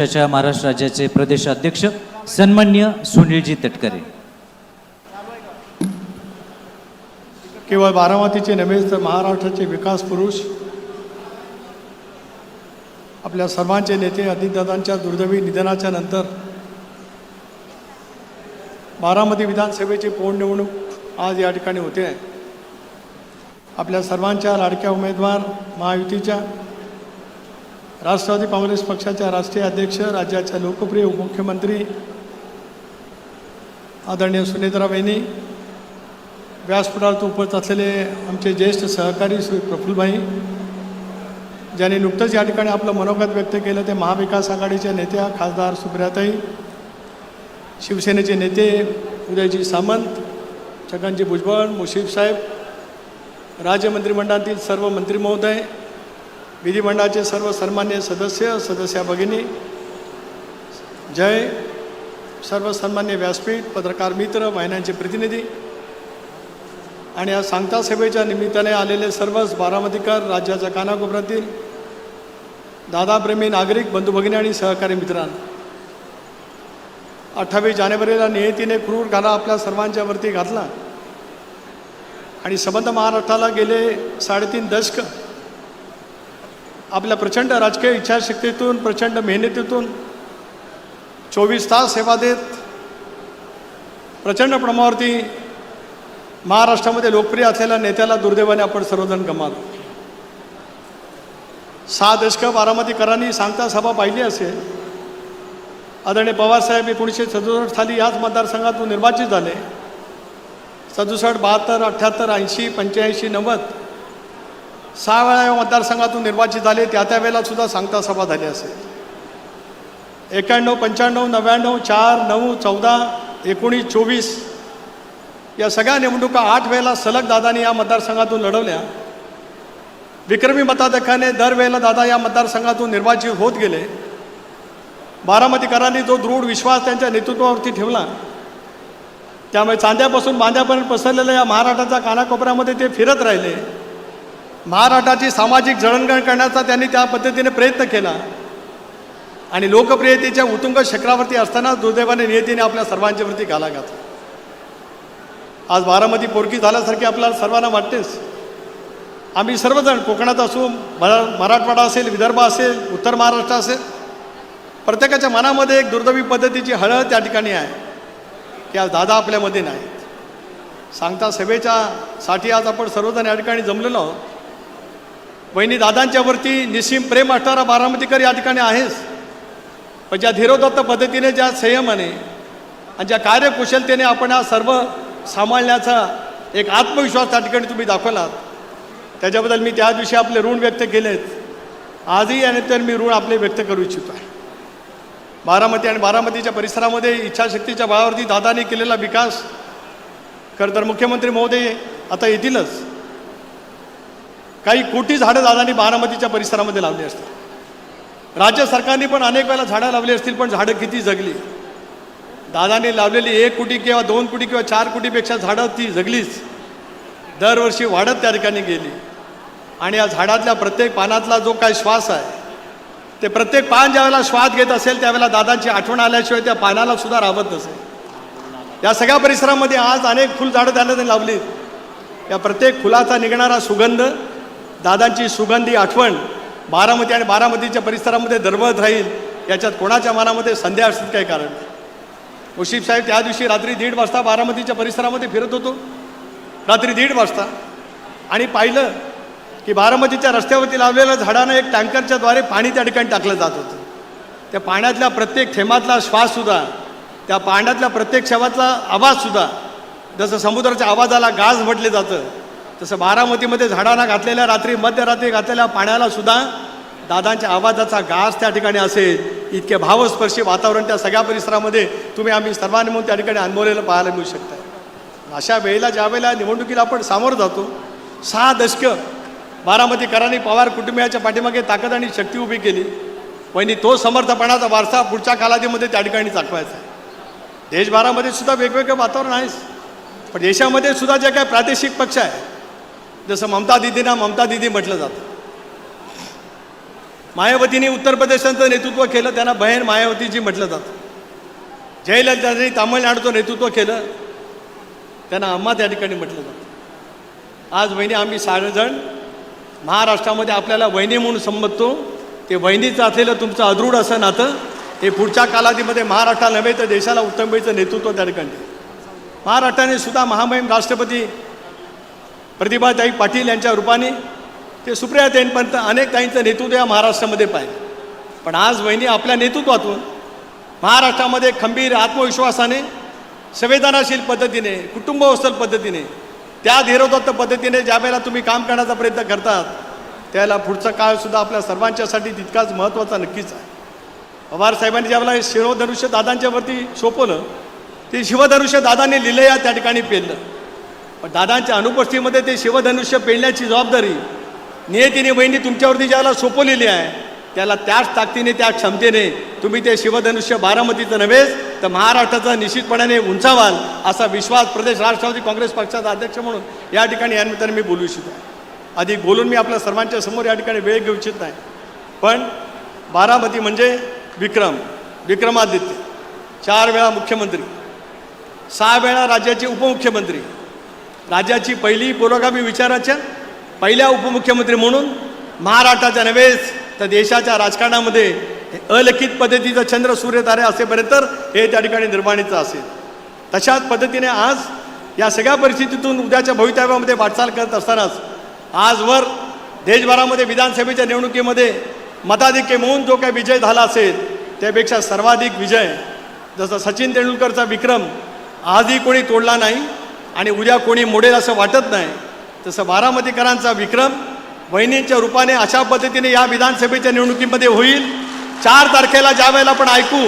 महाराष्ट्र राज्याचे प्रदेश अध्यक्ष सन्मान्य सुनीलजी तटकरे। केवळ बारामतीचे नव्हे तर महाराष्ट्राचे विकास पुरुष, आपल्या सर्वांचे नेते अजितदादांच्या दुर्दैवी निधनाच्या नंतर बारामती विधानसभेची पोटनिवडणूक आज या ठिकाणी होते आहे। आपल्या सर्वांच्या लाडक्या उमेदवार, महायुतीच्या राष्ट्रवादी काँग्रेस पक्षाच्या राष्ट्रीय अध्यक्ष, राज्याच्या लोकप्रिय उपमुख्यमंत्री आदरणीय सुनेत्राबाईंनी, व्यासपीठावर उपस्थित असलेले आमचे ज्येष्ठ सहकारी श्री प्रफुल्लभाई, ज्यांनी नुकतंच या ठिकाणी आपलं मनोगत व्यक्त केलं ते महाविकास आघाडीच्या नेत्या खासदार सुप्रियाताई, शिवसेनेचे नेते उदयजी सामंत, छगनजी भुजबळ, मुश्रीफ साहेब, राज्य मंत्रिमंडळातील सर्व मंत्री महोदय, विधिमंडळाचे सर्व सन्मान्य सदस्य भगिनी, जय सर्व सन्मान्य व्यासपीठ, पत्रकार मित्र, वाहिन्यांचे प्रतिनिधी आणि या सांगता सभेच्या निमित्ताने आलेले सर्वच बारामतीकर, राज्याच्या कानाकोपऱ्यातील दादाप्रेमी नागरिक बंधू भगिनी आणि सहकारी मित्रांनो, 28 जानेवारीला नियतीने क्रूर घाला आपल्या सर्वांच्या वरती घातला आणि संबंध महाराष्ट्राला गेले 3.5 दशक आपल्या प्रचंड राजकीय इच्छाशक्तीतून, प्रचंड मेहनतीतून 24 तास सेवा देत प्रचंड प्रमाणावरती महाराष्ट्रामध्ये लोकप्रिय असलेल्या नेत्याला दुर्दैवाने आपण सर्वजण गमावलो। 6 दशकं बारामतीकरांनी सांगता सभा पाहिली असेल। आदरणीय पवारसाहेब 1967 साली याच मतदारसंघातून निर्वाचित झाले। 67, 72, 78, 80, 85, 90 6 वेळा या मतदारसंघातून निर्वाचित झाले। त्यावेळेला सुद्धा सांगता सभा झाली असेल। 91, 95, 99, 4, 9, 14, 19, 24 या सगळ्या निवडणुका 8 वेळेला सलग दादांनी या मतदारसंघातून लढवल्या। विक्रमी मताधिक्याने दरवेळेला दादा या मतदारसंघातून निर्वाचित होत गेले। बारामतीकरांनी जो दृढ विश्वास त्यांच्या नेतृत्वावरती ठेवला, त्यामुळे चांद्यापासून बांध्यापर्यंत पसरलेल्या या महाराष्ट्राच्या कानाकोपऱ्यामध्ये ते फिरत राहिले। महाराष्ट्राची सामाजिक जळणघळण करण्याचा त्यांनी त्या पद्धतीने प्रयत्न केला आणि लोकप्रियतेच्या उत्तुंग शिखरावरती असताना दुर्दैवाने नियतीने आपल्या सर्वांच्यावरती घाला घातला। आज बारामती पोरकी झाल्यासारखे आपल्याला सर्वांना वाटतेच। आम्ही सर्वजण कोकणात असू, मराठवाडा असेल, विदर्भ असेल, उत्तर महाराष्ट्र असेल, प्रत्येकाच्या मनामध्ये एक दुर्दैवी पद्धतीची हळद त्या ठिकाणी आहे की आज दादा आपल्यामध्ये नाहीत। सांगता सभेसाठी आज आपण सर्वजण या ठिकाणी जमलेलो आहोत। वहिनी दादांच्यावरती निस्सीम प्रेम असणारा बारामतीकर या ठिकाणी आहेच, पण ज्या धीरोदत्त पद्धतीने, ज्या संयमाने आणि ज्या कार्यकुशलतेने आपण हा सर्व सांभाळण्याचा एक आत्मविश्वास त्या ठिकाणी तुम्ही दाखवलात, त्याच्याबद्दल मी त्या दिवशी आपले ऋण व्यक्त केलेत। आजही यानंतर मी ऋण आपले व्यक्त करू इच्छितो आहे। बारामती आणि बारामतीच्या परिसरामध्ये इच्छाशक्तीच्या बळावरती दादांनी केलेला विकास, खरं तर मुख्यमंत्री महोदय आता येतीलच, काही कोटी झाडं दादांनी बारामतीच्या परिसरामध्ये लावली असतील। राज्य सरकारने पण अनेक वेळेला झाडं लावली असतील, पण झाडं किती जगली? दादांनी लावलेली 1 कोटी किंवा 2 कोटी किंवा 4 कोटीपेक्षा झाडं ती जगलीच, दरवर्षी वाढत त्या ठिकाणी गेली। आणि या झाडातल्या प्रत्येक पानातला जो काही श्वास आहे, ते प्रत्येक पान ज्यावेळेला श्वास घेत असेल त्यावेळेला दादांची आठवण आल्याशिवाय त्या पानाला सुद्धा राहत नसेल। या सगळ्या परिसरामध्ये आज अनेक फुलझाडं त्यांनी लावली। या प्रत्येक फुलाचा निघणारा सुगंध, दादांची सुगंधी आठवण बारामती आणि बारामतीच्या परिसरामध्ये दरवळत राहील, याच्यात कोणाच्या मनामध्ये संदेह असण्याचं काही कारण नाही। मुश्रीफ साहेब त्या दिवशी रात्री 1:30 वाजता बारामतीच्या परिसरामध्ये फिरत होतो, रात्री 1:30 वाजता, आणि पाहिलं की बारामतीच्या रस्त्यावरती लावलेल्या झाडानं एक टँकरच्या द्वारे पाणी त्या ठिकाणी टाकलं जात होतं। त्या पाण्यातल्या प्रत्येक थेंबातला श्वाससुद्धा, त्या पाण्यातल्या प्रत्येक थेंबातला आवाजसुद्धा, जसं समुद्राच्या आवाजाला गाज म्हटले जातं, तसं बारामतीमध्ये झाडांना घातलेल्या रात्री मध्यरात्री घातलेल्या पाण्याला सुद्धा दादांच्या आवाजाचा गाज त्या ठिकाणी असेल, इतके भावस्पर्शी वातावरण त्या सगळ्या परिसरामध्ये तुम्ही आम्ही सर्वांनी म्हणून त्या ठिकाणी अनुभवलेलं पाहायला मिळू शकतं। अशा वेळेला ज्या वेळेला निवडणुकीला आपण सामोरं जातो, 6 दशकं बारामतीकरांनी पवार कुटुंबियाच्या पाठीमागे ताकद आणि शक्ती उभी केली। वहिनी तो समर्थपणाचा वारसा पुढच्या कालावधीमध्ये त्या ठिकाणी दाखवायचा आहे। देशभरामध्ये सुद्धा वेगवेगळं वातावरण आहेच, पण देशामध्ये सुद्धा जे काही प्रादेशिक पक्ष आहे, जसं ममता दिदींना ममता दिदी म्हटलं जातं, मायावतीने उत्तर प्रदेशाचं नेतृत्व केलं, त्यांना बहीण मायावतीजी म्हटलं जातं. जयललितांनी तामिळनाडूचं नेतृत्व केलं, त्यांना अम्मा त्या ठिकाणी म्हटलं जातं. आज वहिनी आम्ही सारेजण महाराष्ट्रामध्ये आपल्याला वहिनी म्हणून संबोधतो. ते वहिनीचं असलेलं तुमचं अदृढ असं नातं हे पुढच्या कालावधीमध्ये महाराष्ट्राला नव्हे तर देशाला उत्तमतेचं नेतृत्व त्या ठिकाणी. महाराष्ट्राने सुद्धा महामहिम राष्ट्रपती प्रतिभाताई पाटील यांच्या रूपाने ते सुप्रियाताईंपर्यंत अनेक ताईंचं नेतृत्व या महाराष्ट्रामध्ये पाहिजे. पण आज वहिनी आपल्या नेतृत्वातून महाराष्ट्रामध्ये खंबीर आत्मविश्वासाने, संवेदनाशील पद्धतीने, कुटुंबवत्सल पद्धतीने, त्या धीरोदात्त पद्धतीने ज्या वेळेला तुम्ही काम करण्याचा प्रयत्न करतात त्याला पुढचा काळसुद्धा आपल्या सर्वांच्यासाठी तितकाच महत्त्वाचा नक्कीच आहे. पवार साहेबांनी ज्यावेळेला शिवधनुष्य दादांच्यावरती सोपवलं, ते शिवधनुष्य दादांनी लिहिलं त्या ठिकाणी पेललं. पण दादांच्या अनुपस्थितीमध्ये ते शिवधनुष्य पेलण्याची जबाबदारी नियतीने वहिनी तुमच्यावरती ज्याला सोपवलेली आहे, त्याला त्याच ताकदीने, त्या क्षमतेने तुम्ही ते शिवधनुष्य बारामतीचं नव्हेच तर महाराष्ट्राचा निश्चितपणाने उंचावाल असा विश्वास प्रदेश राष्ट्रवादी काँग्रेस पक्षाचा अध्यक्ष म्हणून या ठिकाणी या निमित्ताने मी बोलू इच्छितो. अधिक बोलून मी आपल्या सर्वांच्या समोर या ठिकाणी वेळ घेऊ इच्छित नाही. पण बारामती म्हणजे विक्रमादित्य, 4 वेळा मुख्यमंत्री, 6 वेळा राज्याचे उपमुख्यमंत्री, राज्याची पहिली पुरोगामी विचाराच्या पहिल्या उपमुख्यमंत्री म्हणून महाराष्ट्राच्या नव्हेच तर देशाच्या राजकारणामध्ये अलिखित पद्धतीचं चंद्र सूर्य तारे असेपर्यंत हे त्या ठिकाणी निर्माणीचं असेल. तशाच पद्धतीने आज या सगळ्या परिस्थितीतून उद्याच्या भवितव्यामध्ये वाटचाल करत असतानाच आजवर देशभरामध्ये विधानसभेच्या निवडणुकीमध्ये मताधिक्य म्हणून जो काही विजय झाला असेल त्यापेक्षा सर्वाधिक विजय जसं सचिन तेंडुलकरचा विक्रम आजही कोणी तोडला नाही आणि उद्या कोणी मोडेल असं वाटत नाही, तसं बारामतीकरांचा विक्रम वहिनींच्या रूपाने अशा पद्धतीने या विधानसभेच्या निवडणुकीमध्ये होईल. 4 तारखेला ज्या वेळेला आपण ऐकू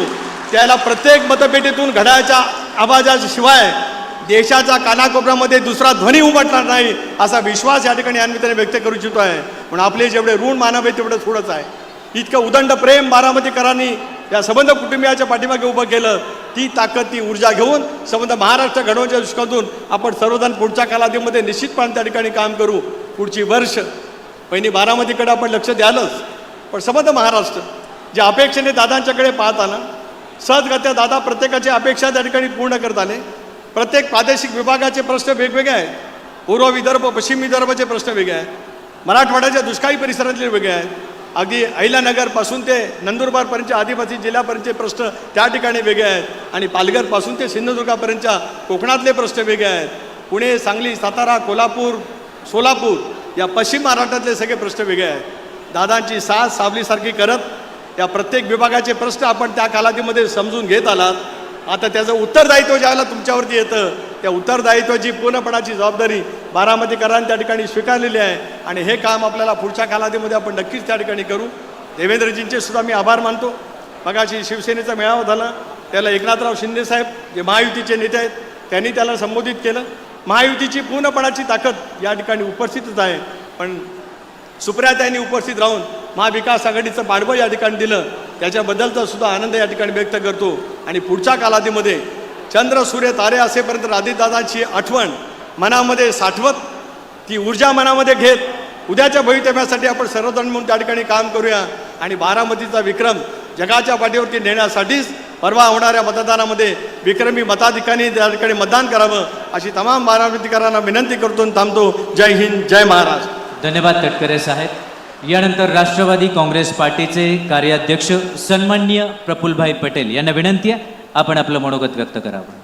त्याला प्रत्येक मतपेटीतून घड्याळाच्या आवाजाशिवाय देशाच्या कानाकोपऱ्यामध्ये दुसरा ध्वनी उमटणार नाही असा विश्वास या ठिकाणी यानिमित्ताने व्यक्त करू इच्छितो आहे. म्हणून आपले जेवढे ऋण मानावे तेवढं थोडंच आहे. इतकं उदंड प्रेम बारामतीकरांनी या संबंध कुटुंबियाच्या पाठीमागे उभं केलं. ती ताकद, ती ऊर्जा घेऊन संबंध महाराष्ट्र घडवण्याच्या दृष्टिकोनातून आपण सर्वजण पुढच्या कालावधीमध्ये निश्चितपणे त्या ठिकाणी काम करू. पुढची वर्ष पहिली बारामतीकडे आपण लक्ष द्यालच, पण संबंध महाराष्ट्र ज्या अपेक्षेने दादांच्याकडे पाहत आला, सहजगत्या दादा प्रत्येकाची अपेक्षा त्या ठिकाणी पूर्ण करत आले. प्रत्येक प्रादेशिक विभागाचे प्रश्न वेगवेगळे आहेत. पूर्व विदर्भ, पश्चिम विदर्भाचे प्रश्न वेगळे आहेत. मराठवाड्याच्या दुष्काळी परिसरातले वेगळे आहेत. अगदी अहिल्यानगरपासून ते नंदुरबारपर्यंतच्या आदिवासी जिल्ह्यापर्यंतचे प्रश्न त्या ठिकाणी वेगळे आहेत आणि पालघरपासून ते सिंधुदुर्गापर्यंतच्या कोकणातले प्रश्न वेगळे आहेत. पुणे, सांगली, सातारा, कोल्हापूर, सोलापूर या पश्चिम महाराष्ट्रातले सगळे प्रश्न वेगळे आहेत. दादांची साथ सावलीसारखी करत या प्रत्येक विभागाचे प्रश्न आपण त्या कालावधीमध्ये समजून घेत आलात. आता त्याचं उत्तरदायित्व ज्यावेळेला तुमच्यावरती येतं त्या उत्तरदायित्वाची पूर्णपणाची जबाबदारी बारामतीकरांनी त्या ठिकाणी स्वीकारलेली आहे आणि हे काम आपल्याला पुढच्या कालावधीमध्ये आपण नक्कीच त्या ठिकाणी करू. देवेंद्रजींचे सुद्धा मी आभार मानतो. मगाशी शिवसेनेचा मेळावा झाला, त्याला एकनाथराव शिंदेसाहेब जे महायुतीचे नेते आहेत त्यांनी त्याला संबोधित केलं. महायुतीची पूर्णपणाची ताकद या ठिकाणी उपस्थितच आहे, पण सुप्रियाताईंनी उपस्थित राहून महाविकास आघाडीचं पाठबळ या ठिकाणी दिलं, त्याच्याबद्दलचा सुद्धा आनंद या ठिकाणी व्यक्त करतो. आणि पुढच्या कालावधीमध्ये चंद्र सूर्य तारे असेपर्यंत राधिदादांची आठवण मनामध्ये साठवत, ती ऊर्जा मनामध्ये घेत उद्याच्या भवितव्यासाठी आपण सर्वजण म्हणून त्या ठिकाणी काम करूया आणि बारामतीचा विक्रम जगाच्या पाठीवरती नेण्यासाठीच परवा होणाऱ्या मतदानामध्ये विक्रमी मताधिकाऱ्यांनी त्या ठिकाणी मतदान करावं अशी तमाम बारामतीकरांना विनंती करतो. थांबतो. जय हिंद, जय महाराष्ट्र. धन्यवाद तटकरे साहेब. यानंतर राष्ट्रवादी काँग्रेस पार्टीचे कार्याध्यक्ष सन्माननीय प्रफुल्लभाई पटेल यांना विनंती आहे आपण आपलं मनोगत व्यक्त करावं.